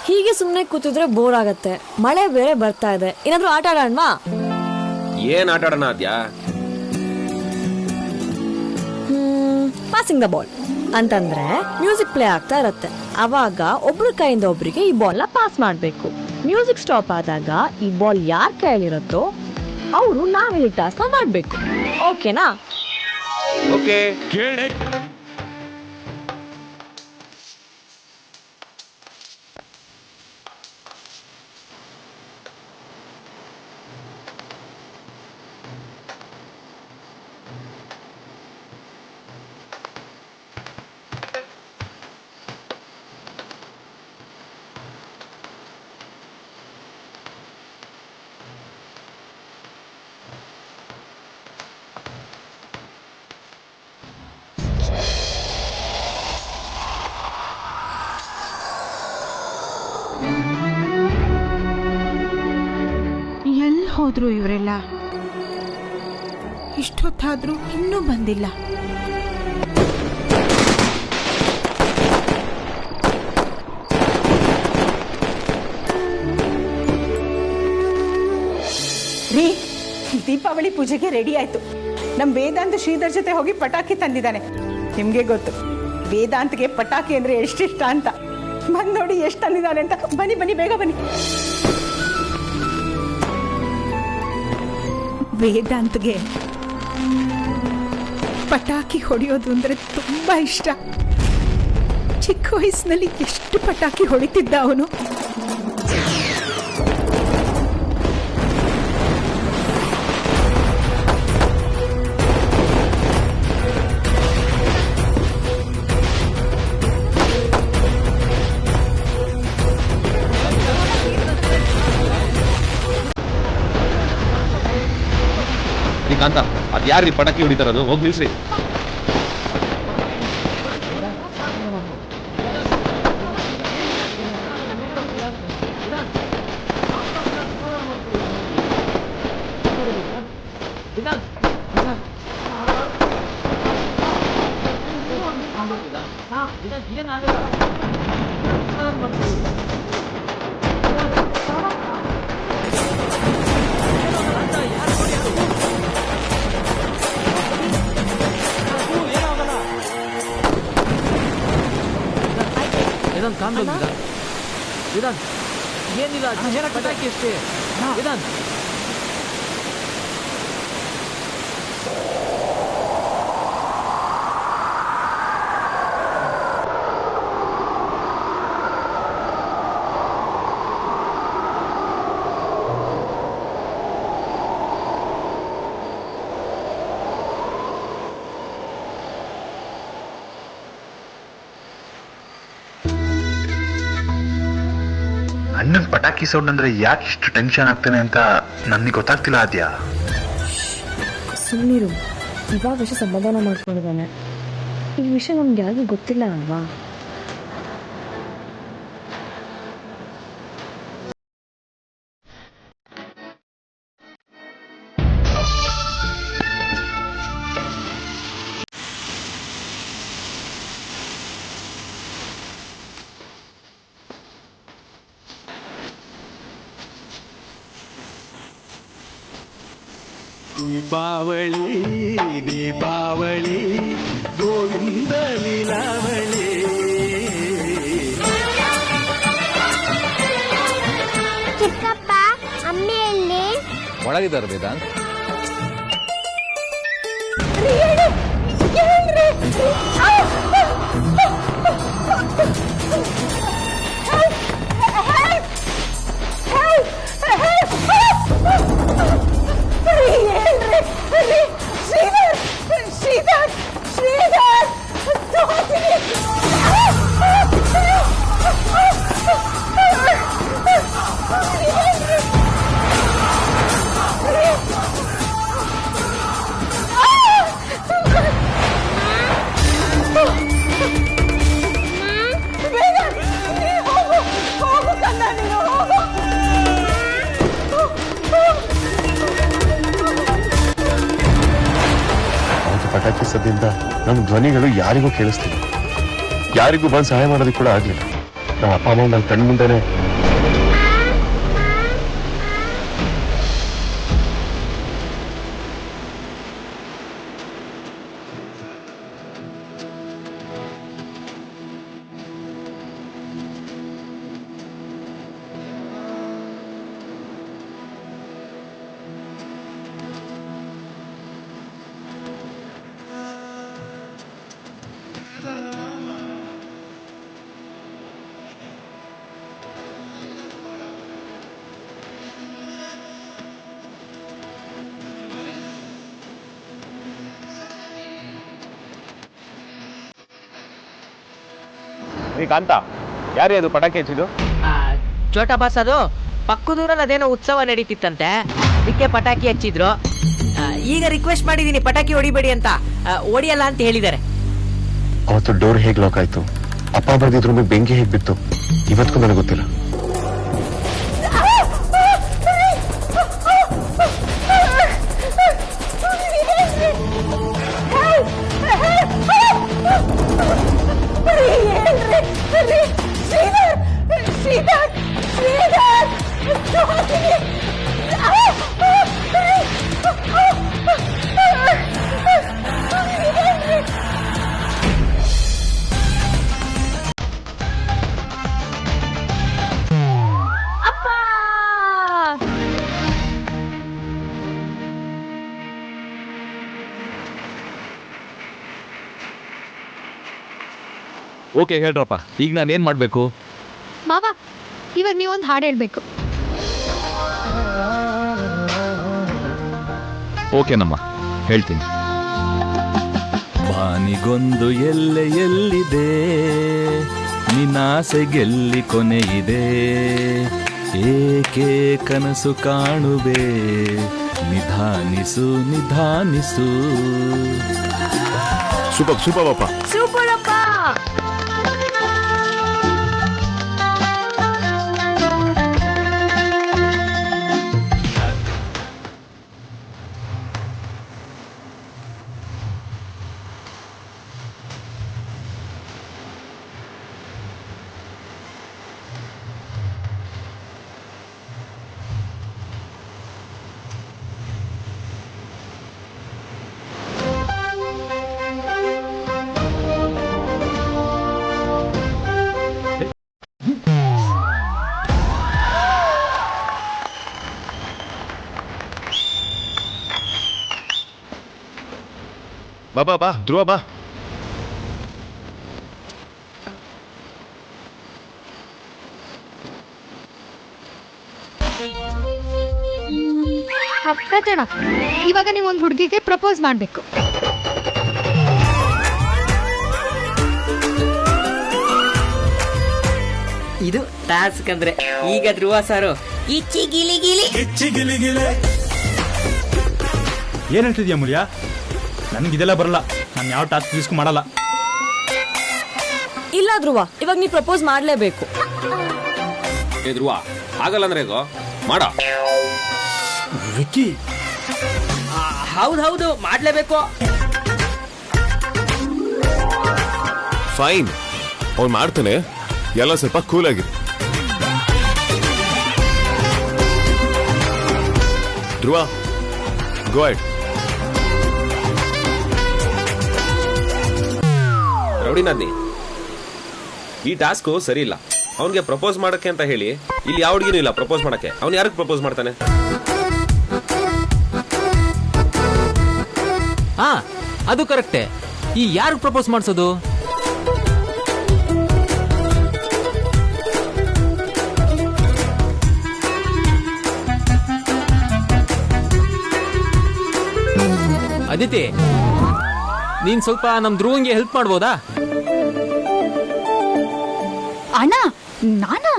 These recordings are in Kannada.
ಹೀಗೆ ಸುಮ್ಮನೆ ಕೂತಿದ್ರೆ ಬೋರ್ ಆಗತ್ತೆ. ಮಳೆ ಬೇರೆ ಬರ್ತಾ ಇದೆ. ಏನಾದ್ರೂ ಆಟ ಆಡೋಣವಾ? ಏನ್ ಆಟ ಆಡೋಣ ಅದ್ಯಾ? ಪಾಸಿಂಗ್ ದ ಬಾಲ್ ಅಂತಂದ್ರೆ ಮ್ಯೂಸಿಕ್ ಪ್ಲೇ ಆಗ್ತಾ ಇರತ್ತೆ. ಅವಾಗ ಒಬ್ರ ಕೈಯಿಂದ ಒಬ್ರಿಗೆ ಈ ಬಾಲ್ ನ ಪಾಸ್ ಮಾಡ್ಬೇಕು. ಮ್ಯೂಸಿಕ್ ಸ್ಟಾಪ್ ಆದಾಗ ಈ ಬಾಲ್ ಯಾರ್ ಕೈಯಲ್ಲಿರುತ್ತೋ ಅವರು ನಾವ್ ಹೇಳಿ ಟಾಸ್ ಮಾಡ್ಬೇಕು. ಓಕೆನಾ? ಓಕೆ. ಎಲ್ಲಿ ಹೋದ್ರು ಇವರೆಲ್ಲ? ಇಷ್ಟೊತ್ತಾದ್ರೂ ಇನ್ನೂ ಬಂದಿಲ್ಲ. ರೀ, ದೀಪಾವಳಿ ಪೂಜೆಗೆ ರೆಡಿ ಆಯ್ತು. ನಮ್ ವೇದಾಂತ್ ಶ್ರೀಧರ್ ಜೊತೆ ಹೋಗಿ ಪಟಾಕಿ ತಂದಿದ್ದಾನೆ. ನಿಮ್ಗೆ ಗೊತ್ತು ವೇದಾಂತ್ಗೆ ಪಟಾಕಿ ಅಂದ್ರೆ ಎಷ್ಟಿಷ್ಟ ಅಂತ. ಬಂದ್ ನೋಡಿ ಎಷ್ಟು ತಂದಿದ್ದಾನೆ ಅಂತ. ಬನ್ನಿ ಬನ್ನಿ, ಬೇಗ ಬನ್ನಿ. ವೇದಾಂತ್ಗೆ ಪಟಾಕಿ ಹೊಡೆಯೋದು ಅಂದ್ರೆ ತುಂಬಾ ಇಷ್ಟ. ಚಿಕ್ಕ ವಯಸ್ಸಿನಲ್ಲಿ ಎಷ್ಟು ಪಟಾಕಿ ಹೊಡಿತಿದ್ದ ಅವನು. ಕಾಂತ, ಅದ್ ಯಾರ್ರಿ ಪಟಾಕಿ ಹೊಡಿತಾರದು? ಹೋಗಿ ನಿಲ್ಸ್ರಿ. ಏನಿಲ್ಲ, ಪಟಾಕಿ ಅಷ್ಟೇ. ವೇದಾಂತ್, ಅಣ್ಣನ್ ಪಟಾಕಿ ಸೌಂಡ್ ಅಂದ್ರೆ ಯಾಕೆ ಇಷ್ಟು ಟೆನ್ಷನ್ ಆಗ್ತಾನೆ ಅಂತ ನನಗೆ ಗೊತ್ತಾಗ್ತಿಲ್ಲ. ಆದ್ಯಾ ಸುಮ್ಮನಿರು. ಇವಾಗ ವಿಷಯ ಸಮಾಧಾನ ಮಾಡ್ಕೊಂಡಿದ್ದಾನೆ. ಈ ವಿಷಯ ನಮ್ಗೆ ಯಾರಿಗೂ ಗೊತ್ತಿಲ್ಲ ಅಲ್ವಾ? ದೀಪಾವಳಿ ದೀಪಾವಳಿ ಗೋವಿಂದ ಲೀಲಾವಳಿ. ಚಿಕ್ಕಪ್ಪ, ಅಮ್ಮಿ ಎಲ್ಲಿ? ಒಳಗಿದ್ದಾರೆ ವೇದಾಂತ್. ಪಟಾಕಿ ಸದ್ದಿಂದ ನಮ್ಮ ಧ್ವನಿಗಳು ಯಾರಿಗೂ ಕೇಳಿಸ್ತಿಲ್ಲ. ಯಾರಿಗೂ ಬಂದು ಸಹಾಯ ಮಾಡೋದಕ್ಕೆ ಕೂಡ ಆಗ್ಲಿಲ್ಲ. ನಮ್ಮ ಅಪ್ಪ ಅಮ್ಮ ನನ್ನ ಕಣ್ಣು ಮುಂದೆನೆ ಈ ಕಾಂತ ಯಾರೇ ಅದು ಪಟಾಕಿ ಹಚ್ಚಿದ್ದು? ಚೋಟಾ ಬಾಸ್, ಅದು ಪಕ್ಕದೂರಲ್ಲಿ ಅದೇನೋ ಉತ್ಸವ ನಡೀತಿತ್ತಂತೆ, ಅದಕ್ಕೆ ಪಟಾಕಿ ಹಚ್ಚಿದ್ರು. ಈಗ ರಿಕ್ವೆಸ್ಟ್ ಮಾಡಿದೀನಿ ಪಟಾಕಿ ಹೊಡಿಬೇಡಿ ಅಂತ, ಹೊಡಿಯಲ್ಲ ಅಂತ ಹೇಳಿದ್ದಾರೆ. ಅವತ್ತು ಡೋರ್ ಹೇಗ್ ಲಾಕ್ ಆಯ್ತು, ಅಪ್ಪ ಬರ್ದಿದ್ ರೂಮಿಗೆ ಬೆಂಕಿ ಹೇಗ್ ಬಿತ್ತು, ಇವತ್ತಿಗೂ ನನಗೆ ಗೊತ್ತಿಲ್ಲ. ಓಕೆ ಹೇಳ್ರಪ್ಪ, ಈಗ ನಾನು ಏನು ಮಾಡಬೇಕು? ಮಾವ, ಇವಾಗ ನೀವೊಂದು ಹಾಡು ಹೇಳ್ಬೇಕು. ಓಕೆನಮ್ಮ, ಹೇಳ್ತೀನಿ. ಬಾನಿಗೊಂದು ಎಲ್ಲೆ ಎಲ್ಲಿದೆ, ನಿನ್ನಾಸೆ ಗೆಲ್ಲಿ ಕೊನೆಯಿದೆ, ಏಕೆ ಕನಸು ಕಾಣುವೆ, ನಿಧಾನಿಸು ನಿಧಾನಿಸು. ಸೂಪರ್ ಸೂಪರ್ ಅಪ್ಪ. ಸೂಪರ್ ಅಪ್ಪ. ಬಾ ಬಾ ಧ್ರುವ ಬಾ. ಪ್ರಜನ, ಇವಾಗ ನೀವು ಒಂದು ಹುಡುಗಿಗೆ ಪ್ರಪೋಸ್ ಮಾಡಬೇಕು. ಇದು ಟಾಸ್ಕ್ ಅಂದ್ರೆ. ಈಗ ಧ್ರುವ ಸಾರು ಇಚ್ಚಿ ಗಿಲಿ ಗಿಲಿ. ಏನ್ ಹೇಳ್ತಿದ್ಯಾ ಮುರಿಯಾ? ನನ್ಗಿದೆಲ್ಲ ಬರಲ್ಲ, ನಾನು ಯಾವ ಟಾಸ್ಕ್ ರಿಸ್ಕ್ ಮಾಡಲ್ಲ. ಇಲ್ಲ ಧ್ರುವ, ಇವಾಗ ನೀ ಪ್ರಪೋಸ್ ಮಾಡ್ಲೇಬೇಕು. ಏ ಧ್ರುವ, ಆಗಲ್ಲ ಅಂದ್ರೆ ಮಾಡ. ವಿಕ್ಕಿ, ಹೌದು ಮಾಡ್ಲೇಬೇಕು. ಫೈನ್, ಅವ್ನು ಮಾಡ್ತಾನೆ, ಎಲ್ಲ ಸ್ವಲ್ಪ ಕೂಲ್ ಆಗಿದೆ. ಧ್ರುವ, ಗೋ ಅಹೆಡ್. ರೌಡಿನಾದ್ನಿ, ಈ ಟಾಸ್ಕು ಸರಿ ಇಲ್ಲ. ಅವನಿಗೆ ಪ್ರಪೋಸ್ ಮಾಡಕ್ಕೆ ಅಂತ ಹೇಳಿ ಇಲ್ಲಿ ಯಾವ ಹುಡುಗಿನೂ ಇಲ್ಲ ಪ್ರಪೋಸ್ ಮಾಡಕ್ಕೆ. ಅವ್ನು ಯಾರಿಗೆ ಪ್ರಪೋಸ್ ಮಾಡ್ತಾನೆ? ಹಾ ಅದು ಕರೆಕ್ಟೇ. ಈ ಯಾರು ಪ್ರಪೋಸ್ ಮಾಡಿಸೋದು? ಅದಿತಿ, ನೀನ್ ಸ್ವಲ್ಪ ನಮ್ ಧ್ರುವಂಗೆ ಹೆಲ್ಪ್ ಮಾಡ್ಬೋದಾ? ಅಣ್ಣ, ನಾನಾ?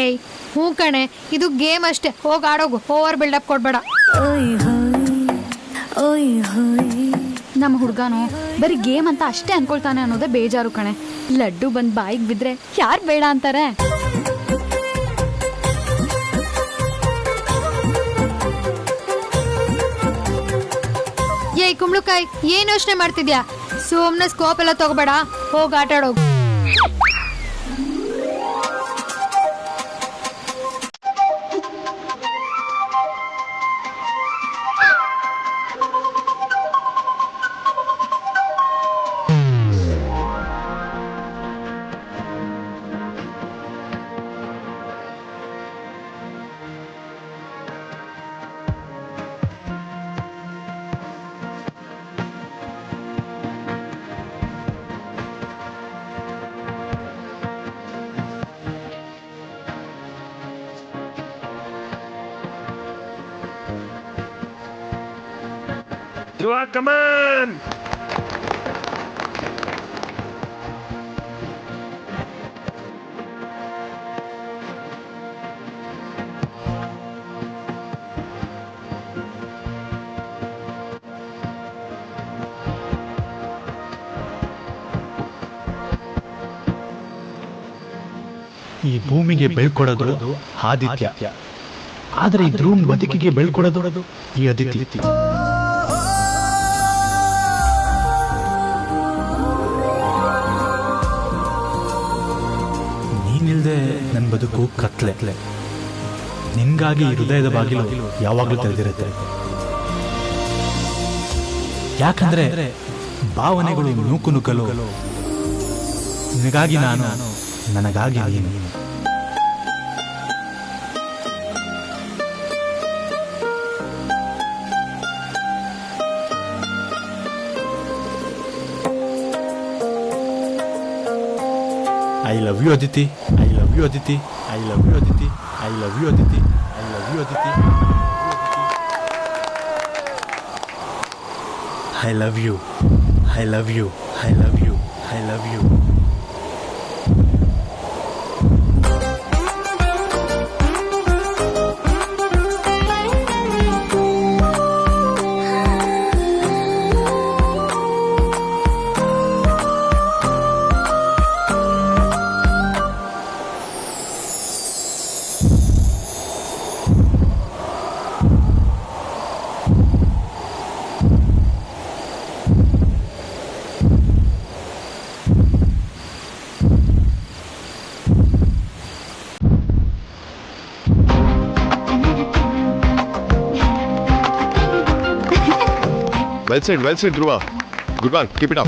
ಏಯ್ ಹೂ ಕಣೆ, ಇದು ಗೇಮ್ ಅಷ್ಟೇ. ಹೋಗಿ ಆಡೋಗು, ಓವರ್ ಬಿಲ್ಡಪ್ ಕೊಡ್ಬೇಡ. ನಮ್ಮ ಹುಡುಗನು ಬರೀ ಗೇಮ್ ಅಂತ ಅಷ್ಟೇ ಅನ್ಕೊಳ್ತಾನೆ ಅನ್ನೋದೇ ಬೇಜಾರು ಕಣೆ. ಲಡ್ಡು ಬಂದ್ ಬಾಯಿಗೆ ಬಿದ್ರೆ ಯಾರು ಬೇಡ ಅಂತಾರೆ? ಏಯ್ ಕುಂಬಳಕಾಯಿ, ಏನ್ ಯೋಚನೆ ಮಾಡ್ತಿದ್ಯಾ? ಸುಮ್ನೆ ಸ್ಕೋಪ್ ಎಲ್ಲ ತಗೋಬೇಡ, ಹೋಗಿ ಆಟ ಆಡೋಗು. ಧ್ರುವ, come on! ಈ ಭೂಮಿಗೆ ಬೆಳ್ಕೊಡೋದು ಆದಿತ್ಯ, ಆದರೆ ಈ ಧ್ರುವನ್ ಬದುಕಿಗೆ ಬೆಳ್ಕೊಡೋದು ಈ ಅದಿತಿ. ನೀನಿಲ್ದೆ ನನ್ನ ಬದುಕು ಕತ್ಲೆ. ನಿನ್ಗಾಗಿ ಈ ಹೃದಯದ ಬಾಗಿಲು ಯಾವಾಗಲೂ ತೆರೆದಿರುತ್ತೆ. ಯಾಕಂದ್ರೆ ಭಾವನೆಗಳು ನೂಕು ನುಗ್ಗಲು, ನಿನಗಾಗಿ ನಾನು, ನನಗಾಗಿ ನೀನು. I love you, Aditi. I love you, Aditi. I love you, Aditi. I love you, Aditi. I love you, Aditi. I love you. I love you. I love you. I love you. Well said, Dhruva. Good one. Keep it up.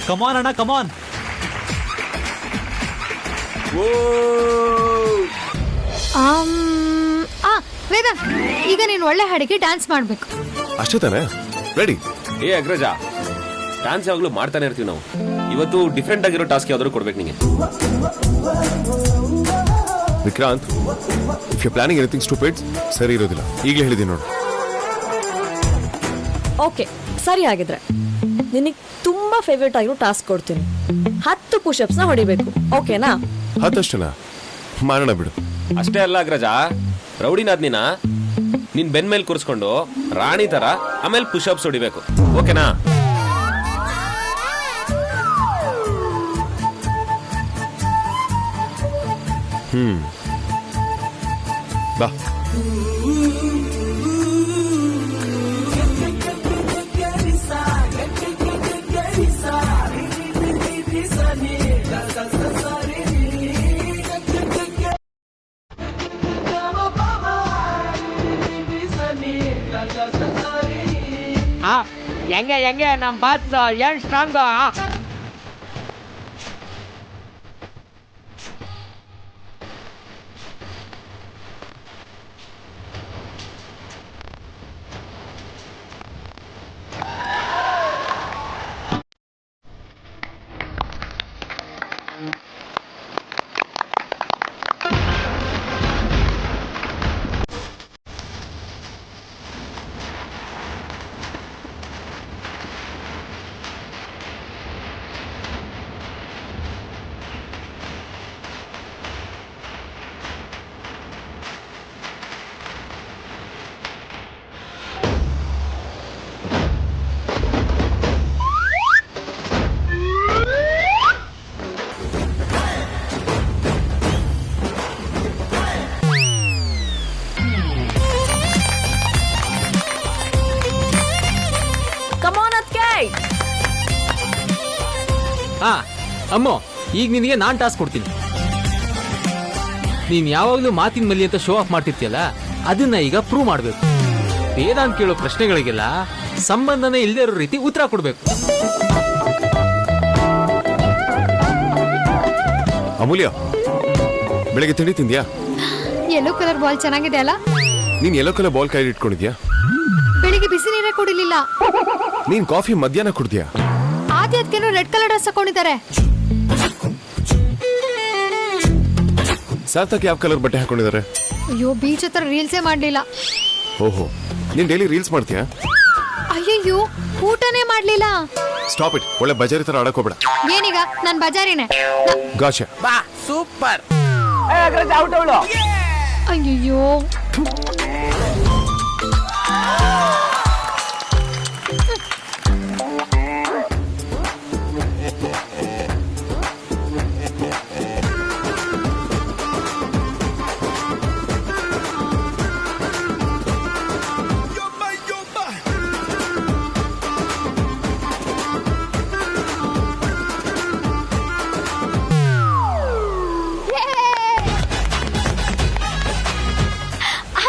Come on, Anna, come on. Vedant, ಈಗ ನೀನು ಒಳ್ಳೆ ಹಾಡಿಗೆ ಡ್ಯಾನ್ಸ್ ಮಾಡ್ಬೇಕು. ಅಷ್ಟೇ ತಾನೆ? ರೆಡಿ? ಏ ಅಗ್ರಜ, ಡ್ಯಾನ್ಸ್ ಯಾವಾಗಲೂ ಮಾಡ್ತಾನೆ ಇರ್ತೀವಿ ನಾವು. ಇವತ್ತು ಡಿಫ್ರೆಂಟ್ ಆಗಿರೋ ಟಾಸ್ಕ್ ಯಾವ್ದಾದ್ರು ಕೊಡ್ಬೇಕು ನಿಮಗೆ. Vikrant, if you planning anything stupid, ಸರಿ ಇರೋದಿಲ್ಲ. ಈಗಲೇ ಹೇಳಿದ್ದೀನಿ ನೋಡು. ಓಕೆ, ಸರಿ ಆಗಿದ್ರೆ ನಿನಗೆ ತುಂಬಾ ಫೇವ್ರೇಟ್ ಆಗಿರೋ ಟಾಸ್ಕ್ ಕೊಡ್ತೀನಿ. 10 ಪುಷಪ್ಸ್ ನ ಹೊಡಿಬೇಕು. ಓಕೆನಾ? 10 ಅಷ್ಟೇನಾ? ಮಾಡೋಣ ಬಿಡು. ಅಷ್ಟೇ ಅಲ್ಲ ಅಗ್ರಜ, ರೌಡಿನಾದ್ ನಿನ್ ಬೆನ್ ಮೇಲೆ ಕೂರಿಸ್ಕೊಂಡು ರಾಣಿ ತರ ಆಮೇಲೆ ಪುಷಪ್ಸ್ ಹೊಡಿಬೇಕು. ಓಕೆನಾ? ಬಾ. ಹೆಂಗೆ ಹೆಂಗೆ ನಮ್ಮ ಬಾಸ್ ಏನ್ ಸ್ಟ್ರಾಂಗ್. ಅಮ್ಮೋ, ಈಗ ನಿನಗೆ ನಾನು ಟಾಸ್ಕ್ ಕೊಡ್ತೀನಿ. ನೀನ್ ಯಾವಾಗ್ಲೂ ಮಾತಿನ ಮಲ್ಲಿ ಅಂತ ಶೋ ಆಫ್ ಮಾಡ್ತಿರ್ತೀಯಲ್ಲ, ಅದನ್ನ ಈಗ ಪ್ರೂವ್ ಮಾಡ್ಬೇಕು. ವೇದಾಂತ್ ಕೇಳೋ ಪ್ರಶ್ನೆಗಳಿಗೆಲ್ಲ ಸಂಬಂಧನೇ ಇಲ್ಲದೆ ಇರೋ ರೀತಿ ಉತ್ತರ ಕೊಡ್ಬೇಕು. ಅಮೂಲ್ಯ, ಬೆಳಗ್ಗೆ ತಿಂಡಿ ತಿಂದ್ಯಾ? ಯೆಲ್ಲೋ ಕಲರ್ ಬಾಲ್ ಚೆನ್ನಾಗಿದೆ ಅಲ್ಲ? ನೀನ್ ಎಲ್ಲೋ ಕಲರ್ ಬಾಲ್ ಕೈ ಇಟ್ಕೊಂಡಿದ್ಯಾ? ಬೆಳಿಗ್ಗೆ ಬಿಸಿ ನೀರೇ ಕುಡಿಲಿಲ್ಲ. ನೀನ್ ಕಾಫಿ ಮಧ್ಯಾಹ್ನ ಕುಡ್ದ್ಯಾ? ಆದ್ಯದ್ಕೇನು ರೆಡ್ ಕಲರ್ ಡ್ರೆಸ್ ಹಾಕೊಂಡಿದ್ದಾರೆ. ಸಾರ್ಥಕ್ ಯಾವ ಕಲರ್ ಬಟ್ಟೆ ಹಾಕೊಂಡಿದ್ದಾರೆ? ಅಯ್ಯೋ, ಬೀಚ್ ಹತ್ರ ರೀಲ್ಸೇ ಮಾಡ್ಲಿಲ್ಲ. ಓಹೋ, ನೀನ್ ಡೈಲಿ ರೀಲ್ಸ್ ಮಾಡ್ತೀಯಾ? ಅಯ್ಯಯ್ಯೋ, ಊಟನೇ ಮಾಡ್ಲಿಲ್ಲ. Stop it. ಒಳ್ಳೆ ಬಜಾರಿ ತರ ಆಡಕ್ ಹೋಗ್ಬೇಡ. ಏನೀಗ ನನ್ ಬಜಾರಿನೇ? ಗಾಶ. ಬಾ ಸೂಪರ್. ಅಯ್ಯಯ್ಯೋ,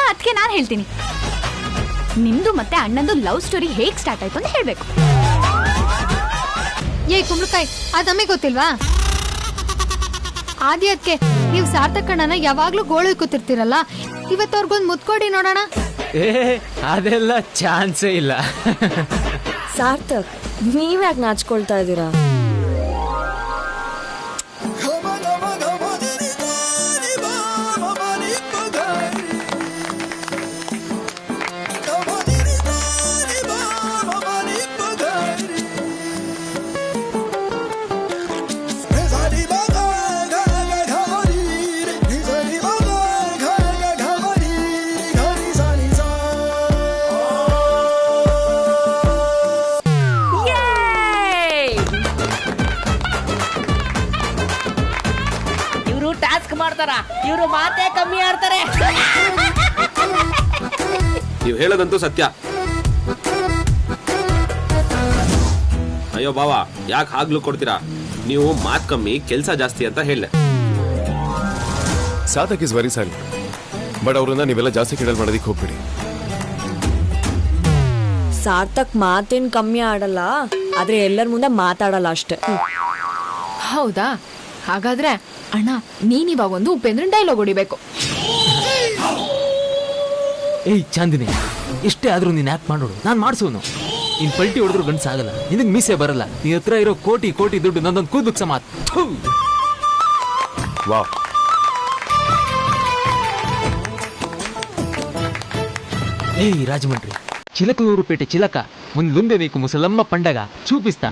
ಅದಕ್ಕೆ ನಾನು ಹೇಳ್ತೀನಿ. ನಿಮ್ದು ಮತ್ತೆ ಅಣ್ಣಂದು ಲವ್ ಸ್ಟೋರಿ ಹೇಗ್ ಸ್ಟಾರ್ಟ್ ಆಯ್ತು ಅಂತ ಹೇಳ್ಬೇಕು. ಏ ಕುಂಬಳಕಾಯಿ, ಅದ್ ನಮಗೆ ಗೊತ್ತಿಲ್ವಾ? ಆದ್ಯಕ್ಕೆ ನೀವು ಸಾರ್ಥಕ್ ಅಣ್ಣನ ಯಾವಾಗ್ಲೂ ಗೋಳು ಕೂತಿರ್ತೀರಲ್ಲ, ಇವತ್ತವ್ರಿಗೊಂದು ಮುತ್ಕೊಡಿ ನೋಡೋಣ. ಅದೆಲ್ಲ ಚಾನ್ಸೇ ಇಲ್ಲ. ಸಾರ್ಥಕ್, ನೀವ್ಯಾಕೆ ನಾಚ್ಕೊಳ್ತಾ ಇದ್ದೀರಾ? ಮಾಡ್ತಾರ, ಇವರು ಮಾತೇ ಕಮ್ಮಿ ಆಡ್ತಾರೆ. ನೀವು ಹೇಳೋದಂತೂ ಸತ್ಯ. ಅಯ್ಯೋ ಬಾವಾ, ಯಾಕೆ ಆಗ್ಲೂ ಕೊಡ್ತೀರಾ? ನೀವು ಮಾತ್ ಕಮ್ಮಿ ಕೆಲ್ಸ ಜಾಸ್ತಿ ಅಂತ ಹೇಳ. Sarthak is very silent, but ಅವ್ರನ್ನ ನೀವೆಲ್ಲ ಜಾಸ್ತಿ ಕಿಡಲ್ ಮಾಡೋದಿಕ್ ಹೋಗ್ಬಿಡಿ. ಸಾರ್ಥಕ್ ಮಾತೇನ್ ಕಮ್ಮಿ ಆಡಲ್ಲ, ಆದ್ರೆ ಎಲ್ಲರ ಮುಂದೆ ಮಾತಾಡಲ್ಲ ಅಷ್ಟೇ. ಹೌದಾ? ಹಾಗಾದ್ರೆ ಅಣ್ಣ, ನೀನಿವಾಗ ಒಂದು ಉಪೇಂದ್ರನ್ ಡೈಲಾಗ್ ಹೊಡಿಬೇಕು. ಏಯ್ ಚಾಂದಿನಿ, ಎಷ್ಟೇ ಆದ್ರೂ ನೀನ್ ಆಕ್ಟ್ ಮಾಡೋಡು, ನಾನ್ ಮಾಡ್ಸೋನು. ಇನ್ ಪಲ್ಟಿ ಹೊಡೆದ್ರು ಗಂಡ್ಸಾಗಲ್ಲ, ನಿನಗ್ ಮೀಸೆ ಬರಲ್ಲ. ನೀ ಹತ್ರ ಇರೋ ಕೋಟಿ ಕೋಟಿ ದುಡ್ಡು ನಂದೊಂದು ಕೂದಲುಕ್ ಸಮಾತ್. ವಾ, ఏయ్ రాజమండ్రి చిలకలూరుపేట చిలక ముందుందే నీకు ముసలమ్మ పండగ చూపిస్తా.